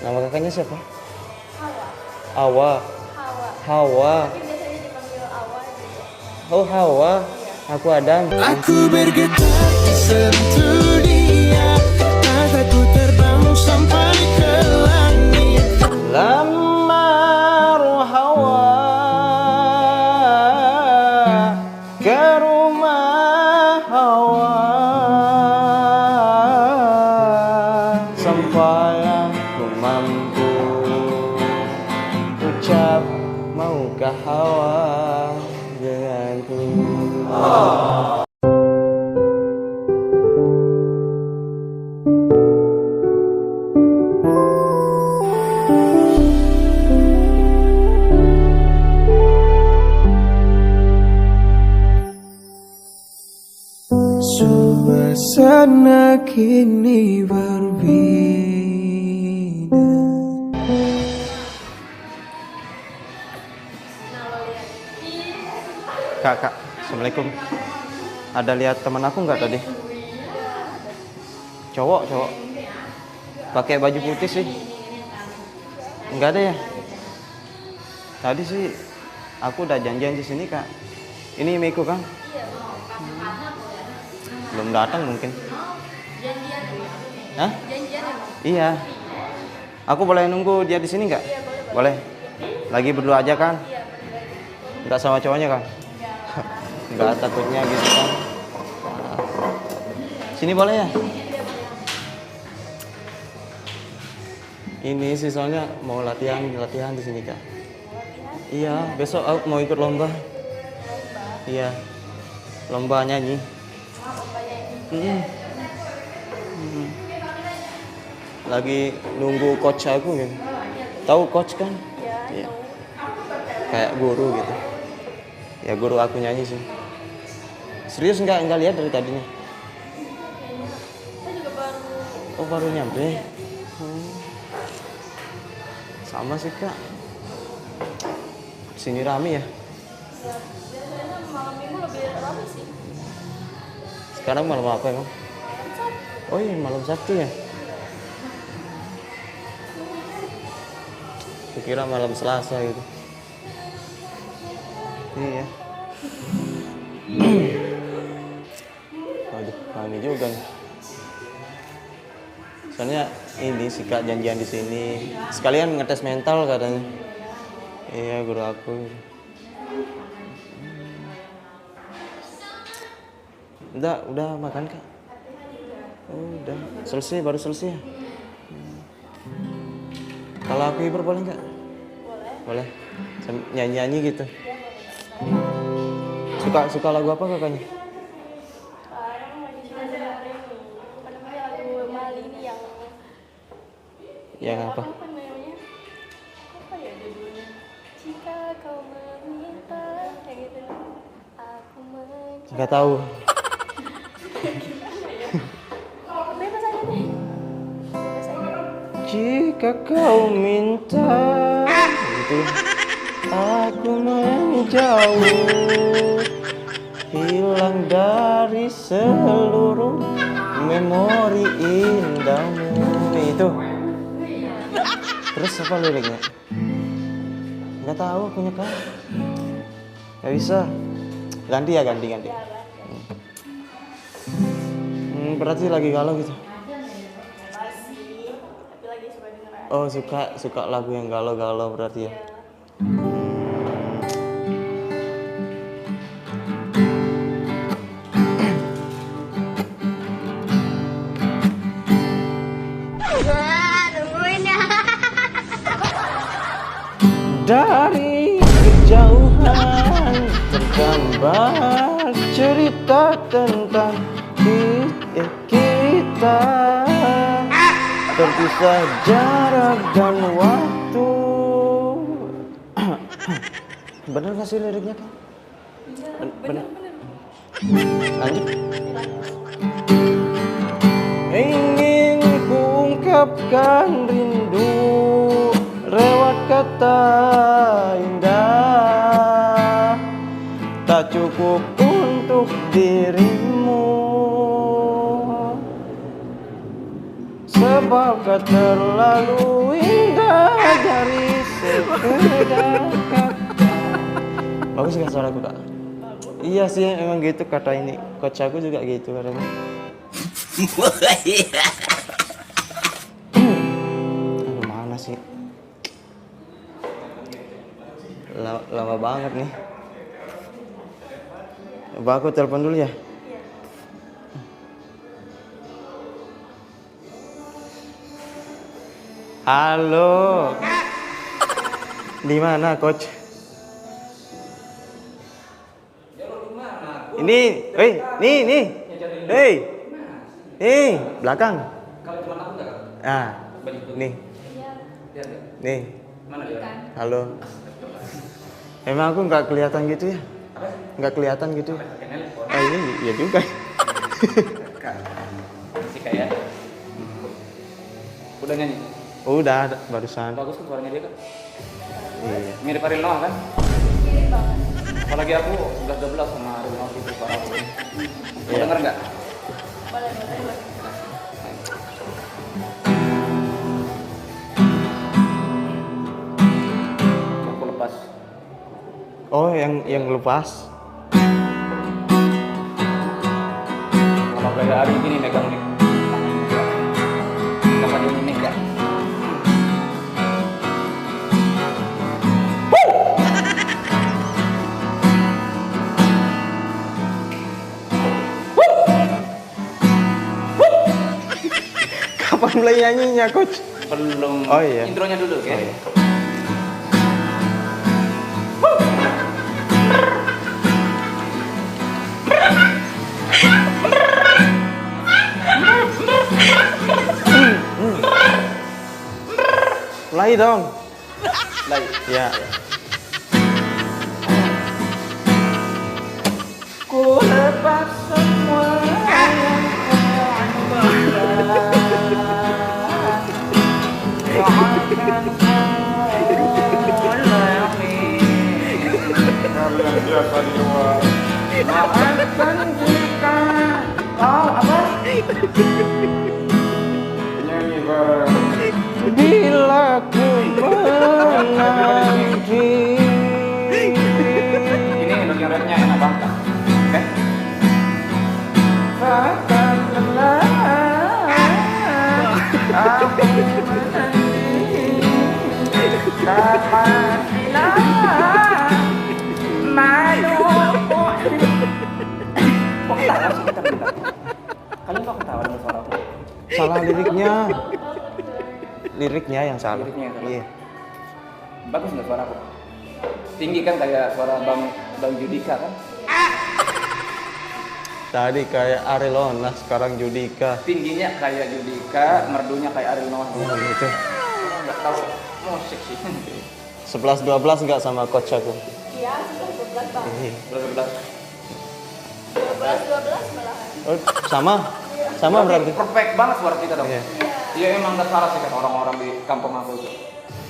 Nama kakaknya siapa? Hawa. Awa. Hawa. Hawa. Tapi biasanya dipanggil Awa juga. Oh Hawa. Aku Adam. Aku bergetar sentuh dia, kataku terbang sampai ke langit. Lamar Hawa ke rumah Hawa, sampai aku mampu ucap maukah Hawa denganku. Suasana kini berbeda. Kak, assalamualaikum. Ada lihat teman aku nggak tadi? Cowok. Pakai baju putih sih. Nggak ada ya? Tadi sih aku udah janjian di sini kak. Ini Miko kan? Belum datang mungkin. Janjian. Hah? Janjian emang. Iya. Aku boleh nunggu dia di sini nggak? Iya, Boleh. boleh. Lagi berdua aja kan? Iya, bener. Nggak sama cowoknya kan? Nggak takutnya gitu kan? Sini boleh ya? Ini sih soalnya mau latihan di sini kak. Iya, besok aku mau ikut lomba. Iya, lomba nyanyi. Mm-mm. Mm-mm. Lagi nunggu coach aku gitu. Tahu coach kan? Iya. Kayak guru gitu. Ya guru aku nyanyi sih. Serius nggak lihat dari tadinya? Saya juga baru. Oh baru nyampe. Sama sih kak. Sini rame ya. Biasanya malam minggu lebih ramai sih. Sekarang malam apa emang? Oh iya malam Sabtu ya. Kukira malam Selasa gitu. Iya. Waduh, kami juga nih. Soalnya ini sih kak janjian di sini. Sekalian ngetes mental katanya. Iya guru aku. Udah makan kak? Udah, selesai baru selesai ya? Kalau aku hibur boleh nggak? Boleh. Nyanyi gitu. Suka lagu apa kakaknya? Sekarang lagi suka dengerin apa namanya lagu Mali ini Yang apa? apa namanya? Apa ya judulnya? Jika kau meminta kayak gitu. Aku mencoba. Nggak tahu. Bebas aja deh. Bebas aja. Jika kau minta, gitu. Aku menjauh, hilang dari seluruh memori indahmu. Itu. Terus apa liriknya? Nggak tahu punya kak. Nggak bisa. Ganti. Berarti lagi galau gitu. Masih, tapi lagi suka denger aja. Oh suka lagu yang galau-galau berarti ya. Nungguin ya. Dari kejauhan tergambar cerita tentang kita, terpisah jarak dan waktu. Bener gak sih liriknya kan? Bener. Lanjut. Ingin kuungkapkan rindu lewat kata indah, tak cukup untuk dirimu, sebab kau terlalu indah. Bagus nggak suaraku kak? Iya sih emang gitu kata ini. Coach aku juga gitu katanya. Aduh mana sih? Lama banget nih. Coba aku telepon dulu ya. Halo. Di mana, coach? Ini, nih. Belakang. Ah, nih. Nih. Halo. Emang aku nggak kelihatan gitu ya? Nggak kelihatan gitu. Ini ya juga. Si kayak udah nyanyi. Udah barusan. Bagus kan suaranya dia kan? Iya. Mirip Ariel Noah kan? Mirip banget. Apalagi aku 11-12 sama Ariel Noah gitu suara aku. Mau Iya. denger nggak? Boleh. Aku lepas. Oh, yang lepas. Kalau kayak hari gini megang mic. Kapan ini mic ya? Kapan mulai nyanyinya, coach? Belum. Oh, iya. Intronya dulu, oke? Oh, iya. Mulai dong. Lagi. Ya. Ku lepas semua yang maafkan jika kau apa? Nyanyi bareng. Bila ku menanti. Ini bagian rapnya enak banget. Oke? Takkan lelah aku menanti. Kapan hilang maluku. Kok ketawa sih? Bentar. Kalian kok ketawa dengan suara aku? Salah liriknya. Liriknya yang salah. Liriknya yang salah. Iya. Bagus nggak suara aku? Tinggi kan kayak suara Bang Judika kan? Tadi kayak Ariel Noah, sekarang Judika. Tingginya kayak Judika, merdunya kayak Ariel Noah. Oh, gitu. Nggak tahu musik sih. 11-12 enggak sama coach aku? Iya, sudah 12 bang. Iya. 12. 12 malahan. Oh, sama berarti. Perfect banget suara kita dong. Iya. Iya emang nggak salah sih kan orang-orang di kampung aku itu.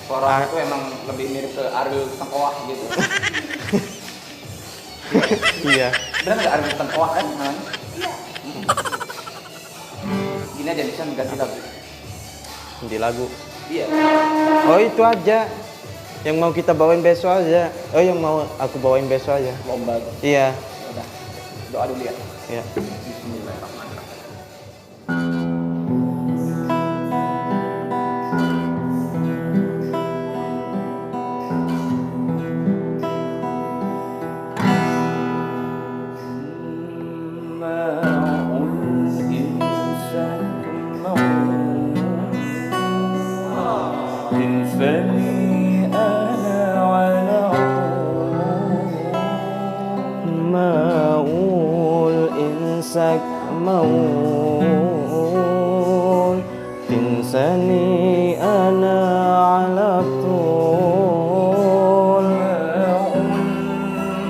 Suara aku emang lebih mirip ke Ariel Tengkoak gitu. Iya. Bener nggak Ariel Tengkoak kan namanya? Iya. Gini aja bisa ganti lagu. Di lagu. Iya. Oh, itu aja. Yang mau kita bawain besok aja. Oh, yang mau aku bawain besok aja. Lomba tuh. Iya. Udah. Doa dulu ya. Iya. Bismillahirrahmanirrahim. Maul insak maul tinsani ana ala tul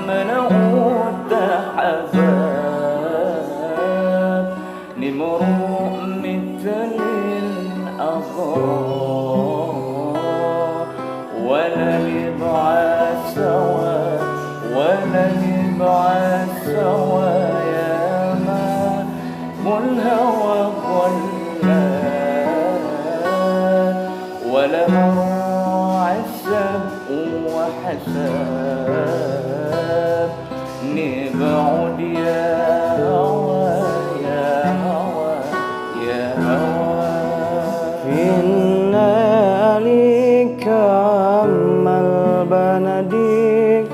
منعوت حزان لمرء مثل الأغار ولا نبعث سوا ولا نبعث سوا يا ما والهوى ضلال ولا مراعي السب الحساب نبعد يا هوى يا هوى يا هوى Inna alika amal banadik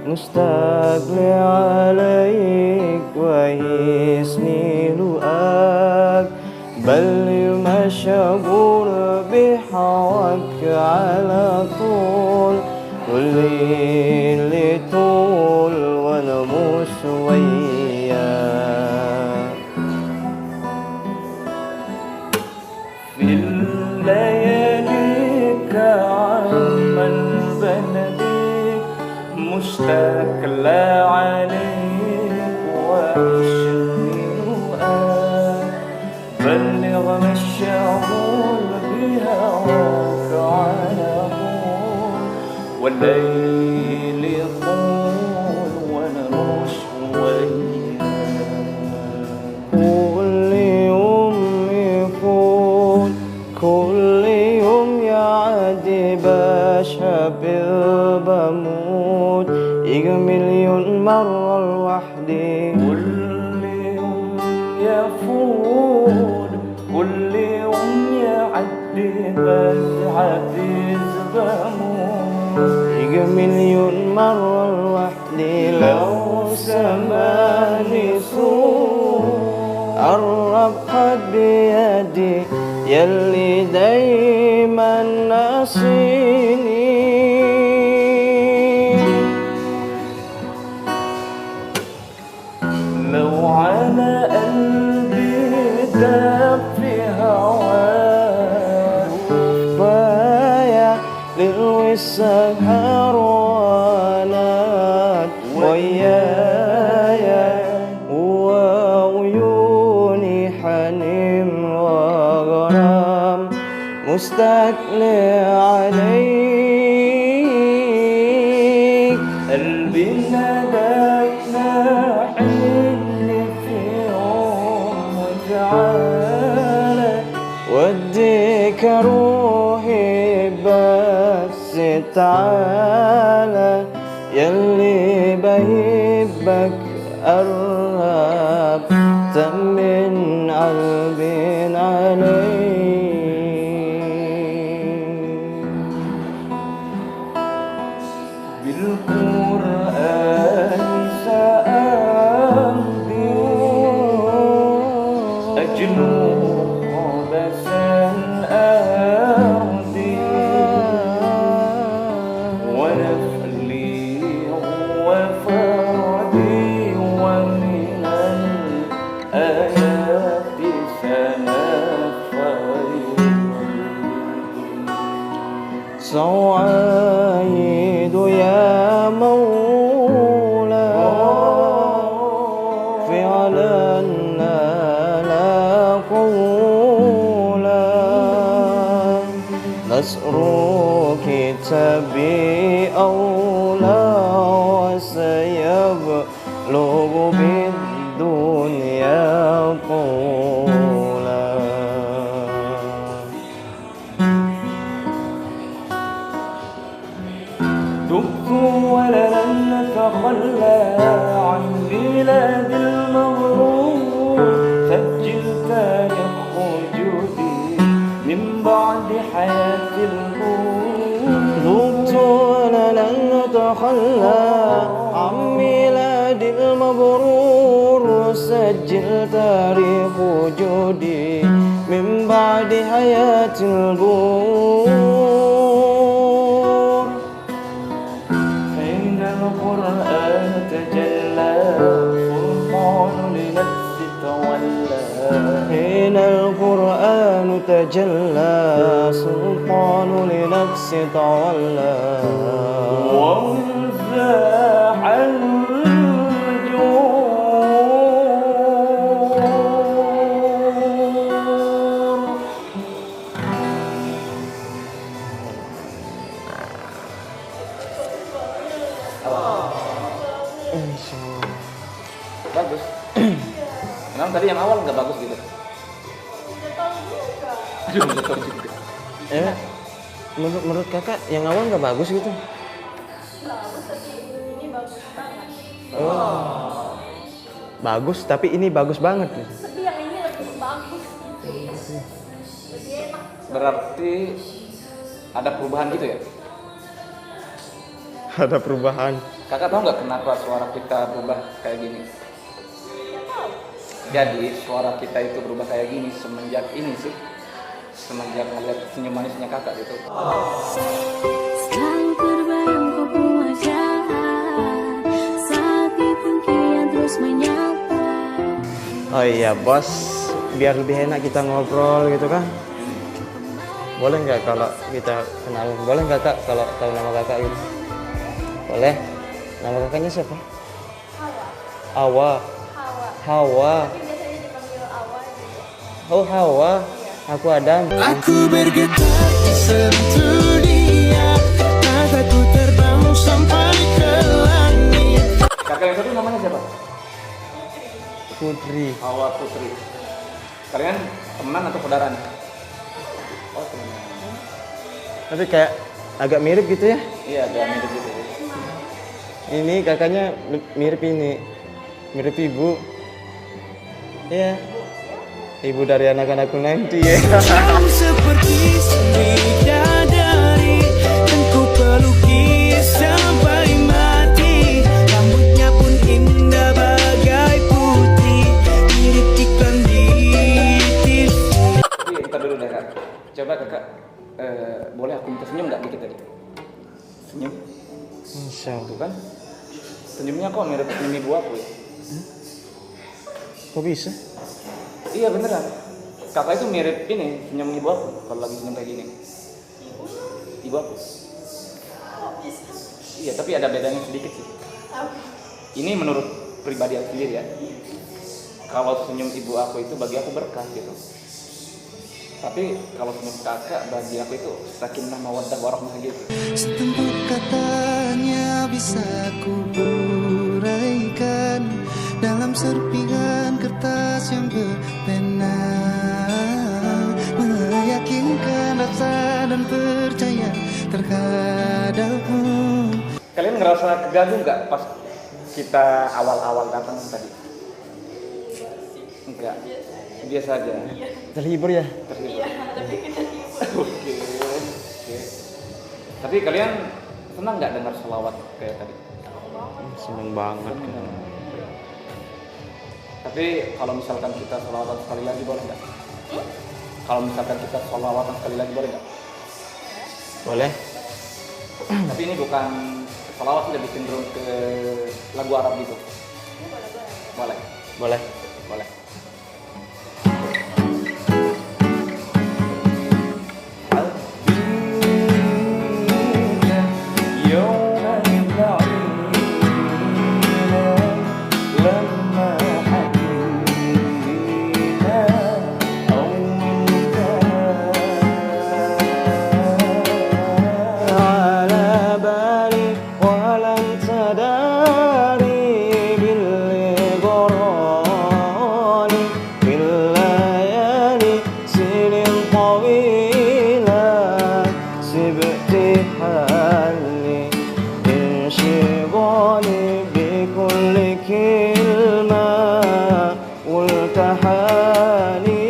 mustaqli alaik wa hisni lu'ak bal mashghul bihawak ala tul kulli litul wa namuswaya في الليالي كعمل بلدك مشتاق لا عليك وحشني رؤاك بلغ الشغول بهواك على طول والليل طول وانا مش وياك كل يوم يفوت كل يوم يعدي بشهب بموت يجي مليون مرة لوحدي كل يوم يفوت كل يوم يعدي بتعدي بموت يجي مليون مرة لوحدي لو سماني سوء قرب خد بيدي يلي دايما ناسيني لو على قلبي داب في هواك كفاية للوسهر وانات ويايا وعيوني حنين وغرام مستقلي عليك قلبي ناداك ناحيني في يوم وتعالى وديك روحي بس تعالى يلي بهبك قرب طمن قلبي عليك بالقرآن سأمضي أجلو قبس الأرض ونفلي وفردي ومن الآيات سنفرد سعيد يا مولا فعلا لا قولا نصر كتابي أولى وسيبلغ بالدنيا طولا دبت ولن نتخلى عن بلاد المغرور سجل تاريخ وجودي من بعد حياة الغور ذقت ولن نتخلى عن ميلاد المبرور سجل تاريخ وجودي من بعد حياة البور حين القرآن تجلى سلطان لنفس تولى حين القرآن تجلى سلطان لنفس تولى وانزاح الجور bagus. Memang tadi yang awal nggak bagus gitu. Aduh, nggak tahu juga. menurut kakak yang awal nggak bagus gitu bagus tapi ini bagus banget. Oh. Bagus, tapi ini bagus banget. Tapi yang ini lebih bagus gitu. Lebih enak. Berarti ada perubahan gitu ya? Ada perubahan. Kakak tahu nggak kenapa suara kita berubah kayak gini? Nggak tahu. Jadi suara kita itu berubah kayak gini semenjak ini sih. Semenjak ngeliat senyum manisnya kakak gitu. Selalu terbayang kau pun wajah saat itu kian terus menyapa. Oh iya bos, biar lebih enak kita ngobrol gitu kan? Boleh nggak kalau kita kenalan? Boleh nggak kak kalau tahu nama kakak gitu? Boleh. Nama kakaknya siapa? Hawa. Awa. Hawa. Hawa. Tapi biasanya dipanggil Awa juga. Oh Hawa. Aku Adam. Aku bergetar sentuh dia, kataku terbang sampai ke langit. Kakak yang satu namanya siapa? Putri. Hawa Putri. Kalian teman atau saudara nih? Oh teman. Tapi kayak agak mirip gitu ya. Iya agak mirip gitu. Ini kakaknya mirip ini. Mirip ibu. Iya. Ibu dari anak-anakku nanti ya. Kau seperti bidadari, dan ku peluki sampai mati. Rambutnya pun indah bagai putri, mirip iklan di TV. Tapi ntar dulu deh kak. Coba kakak, boleh aku minta senyum nggak dikit tadi? Senyum? Insya Tuh kan? Senyumnya kok mirip senyum ibu aku ya? Kok bisa? Iya beneran. Kakak itu mirip ini senyum ibu aku kalau lagi senyum kayak gini. Ibu aku. Iya tapi ada bedanya sedikit sih. Ini menurut pribadi aku sendiri ya. Kalau senyum ibu aku itu bagi aku berkah gitu. Tapi kalau senyum kakak bagi aku itu sakinah mawaddah warahmah gitu. Setempat katanya bisa ku uraikan dalam serpihan kertas yang berpena, meyakinkan rasa dan percaya terhadapmu. Kalian ngerasa keganggu nggak pas kita awal-awal datang tadi? Enggak. Biasa aja. Terhibur ya? Terhibur. Oke. Oke. Tapi kalian senang nggak dengar selawat kayak tadi? Seneng banget. Tapi kalau misalkan kita selawatan sekali lagi boleh nggak? Kalau misalkan kita selawatan sekali lagi boleh nggak? Boleh? Tapi ini bukan selawat, lebih cenderung ke lagu Arab gitu. Boleh. Boleh. Boleh. على بالي ولم تداري بالغرام في الليالي سنين طويلة سبت حالي انشغالي بكل كلمة والتحالي.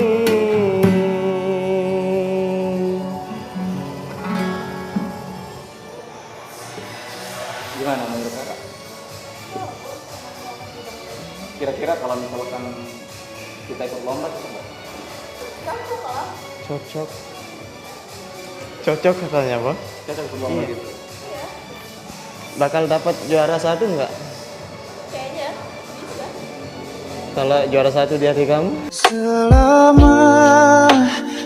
Gimana menurut kakak? Kira-kira kalau misalkan kita ikut lomba cocok nggak? Cocok. Cocok katanya, Bang. Cocok ikut lomba Iya. gitu. Bakal dapat juara 1 enggak? Kayaknya bisa. Kalau juara 1 di hati kamu? Selama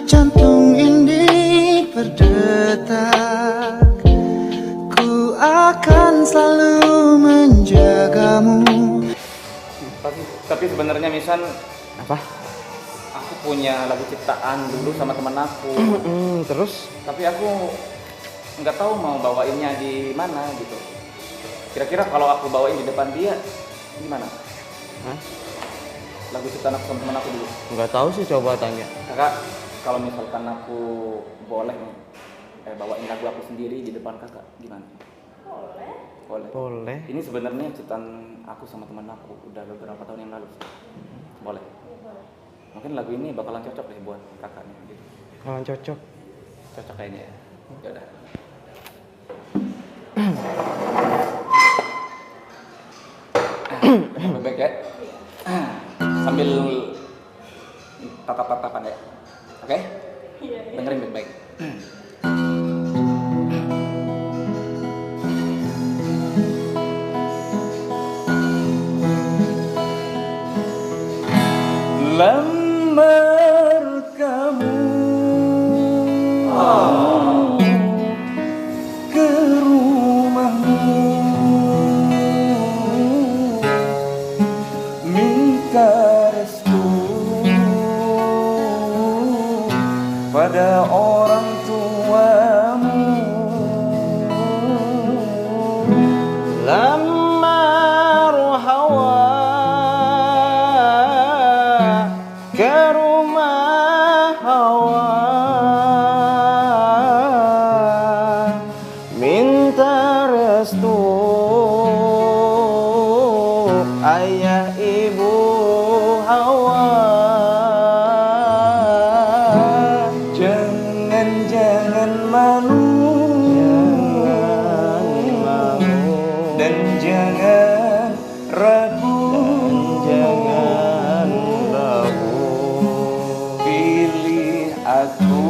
jantung ini berdetak, ku akan selalu menjagamu. Tapi sebenarnya Misan, Apa? aku punya lagu ciptaan dulu sama temen aku. Terus? Tapi aku nggak tahu mau bawainnya di mana gitu. Kira-kira kalau aku bawain di depan dia gimana? Hah? Lagu ciptaan aku sama temen aku dulu. Nggak tahu sih, coba tanya. Kakak, kalau misalkan aku boleh nih bawain lagu aku sendiri di depan kakak, gimana? Boleh. Boleh. Ini sebenarnya ciptaan aku sama teman aku udah beberapa tahun yang lalu. Boleh. Mungkin lagu ini bakalan cocok deh buat kakaknya gitu. Kalau cocok. Cocok kayaknya ya. Ya udah. Baik ya. Sambil tatap-tatapan ya. Oke? Iya. Dengerin baik-baik. Lamar kamu ke rumahmu, minta restu pada orang tuamu. Lamar Hawa ke rumah Hawa, minta restu ayah ibu Hawa. Jangan malu, dan jangan ragu, Jangan ragu, pilih aku.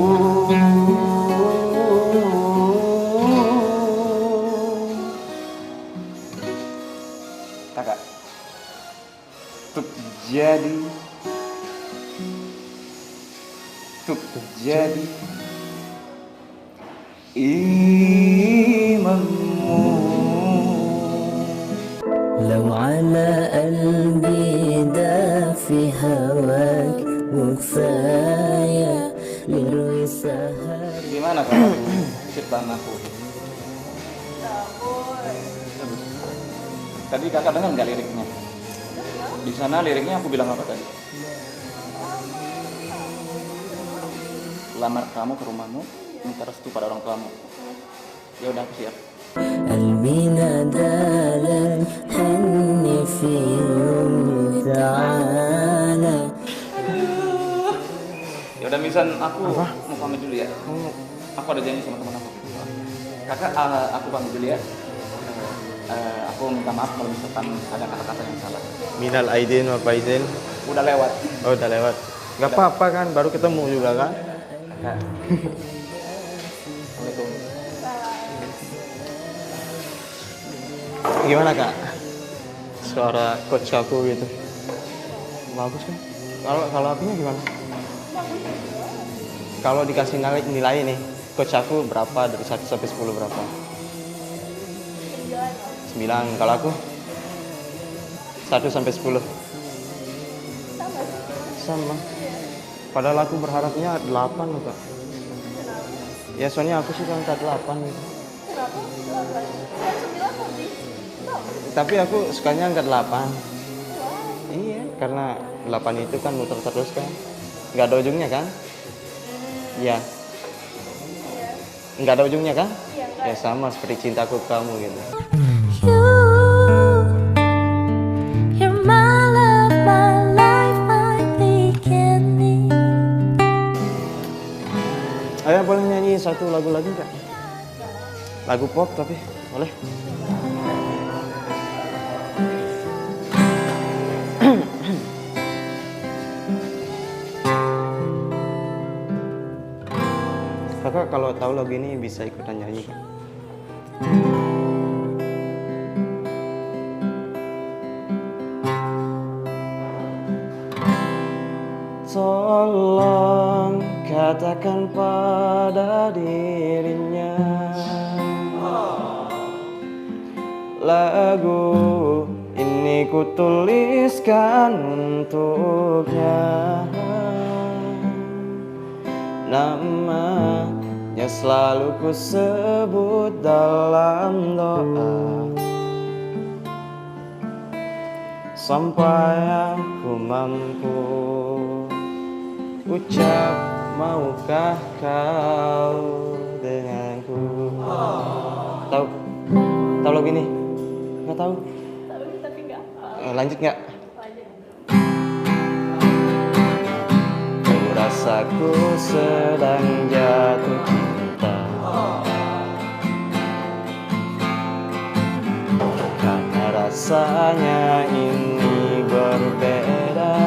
Kakak, untuk jadi imammu. لو على قلبي ده في هواك وكفاية يروي سهر. Gimana kalau ciptaan aku? Tadi kakak dengar nggak liriknya? Di sana liriknya aku bilang apa tadi? Lamar kamu ke rumahmu, minta restu pada orang tuamu. Ya udah, aku siap. قلبي نادالك حني في يوم تعالى. Ya udah, Misan, aku mau pamit dulu ya. Aku ada janji sama teman aku. Kakak, aku pamit dulu ya. Aku minta maaf kalau misalkan ada kata-kata yang salah. minal aidin wal faizin. Udah lewat. Oh, udah lewat. Gak apa-apa kan, baru ketemu juga kan. Kakak. Assalamualaikum. Gimana kak? Suara coach aku gitu. Bagus kan? Kalau apinya gimana? Kalau dikasih nilai nih, coach aku berapa dari 1 sampai 10 berapa? 9. Kalau aku 1 sampai 10. Sama. Padahal aku berharapnya 8 loh kak. Ya soalnya aku suka angka 8 gitu. Tapi aku sukanya angka 8. Iya, karena 8 itu kan muter terus kan. Nggak ada ujungnya kan? Iya. Nggak ada ujungnya kan? Ya sama seperti cintaku ke kamu gitu. You're my love, my life, my beginning. Ayo boleh nyanyi satu lagu lagi kak? Lagu pop tapi boleh? Kakak kalau tahu lagu ini bisa ikutan nyanyi kak? Tolong katakan pada dirinya lagu ini ku tuliskan untuknya. Namanya selalu ku sebut dalam doa sampai aku mampu ucap, maukah kau denganku? Tahu? nggak tahu. Tahu tapi nggak hafal. Lanjut nggak? Lanjut. Ku rasaku sedang jatuh cinta, karena rasanya ini berbeda.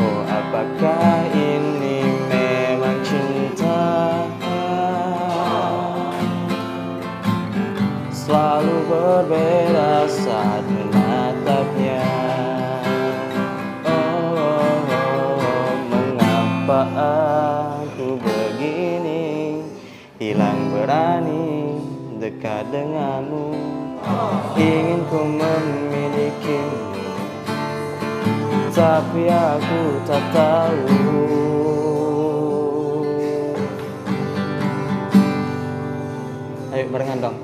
Oh, apakah ini memang cinta? Selalu berbeda saat menatapnya. Mengapa aku begini, hilang berani dekat denganmu, ingin ku memilikimu, tapi aku tak tahu. Ayo barengan dong.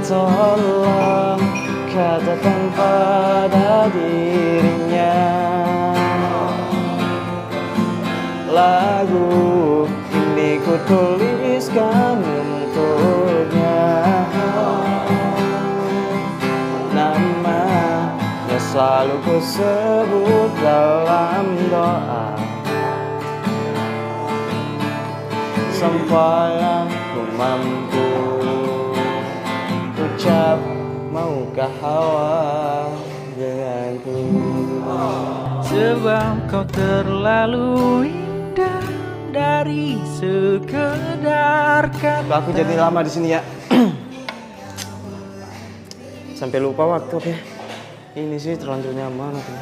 Tolong katakan pada dirinya, lagu ini ku tuliskan untuknya. Namanya selalu ku sebut dalam doa, sampai aku mampu ucap, maukah hawa denganku. Sebab kau terlalu indah dari sekedar kata. Aku jadi lama di sini ya. Sampai lupa waktu. Oke. Ini sih terlanjur nyaman aku.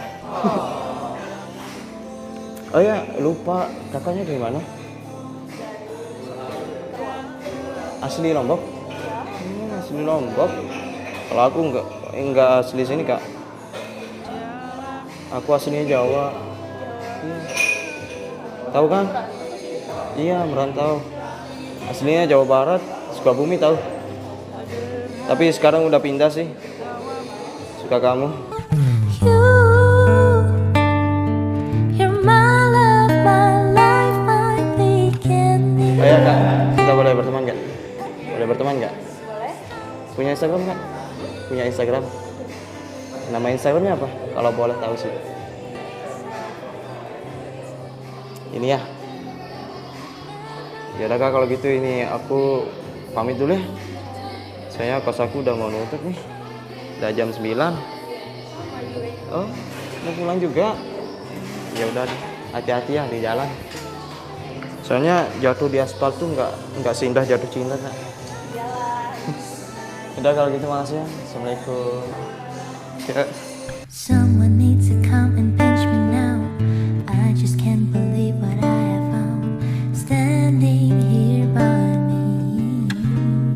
Oh ya, lupa. Kakaknya dari mana? Asli Lombok? Asli Lombok. Kalau aku enggak asli sini, Kak. Aku aslinya Jawa. Iya. Tahu kan? Iya, merantau. Aslinya Jawa Barat, Sukabumi tahu. Tapi sekarang udah pindah sih. Suka kamu. You're my love, my life, my weekend. Oh ya, Kak, kita boleh berteman nggak? Boleh berteman nggak? Boleh. Punya Instagram nggak? Punya Instagram. Nama Instagramnya apa? Kalau boleh tahu sih. Ini ya. Ya udah Kak, kalau gitu ini aku pamit dulu ya. Saya kos aku udah mau nutup nih. Udah jam 9. Oh, mau pulang juga. Ya udah, hati-hati ya di jalan. Soalnya jatuh di aspal tuh nggak seindah jatuh cinta, Kak. Udah kalau gitu makasih ya. Assalamualaikum. Ya. Someone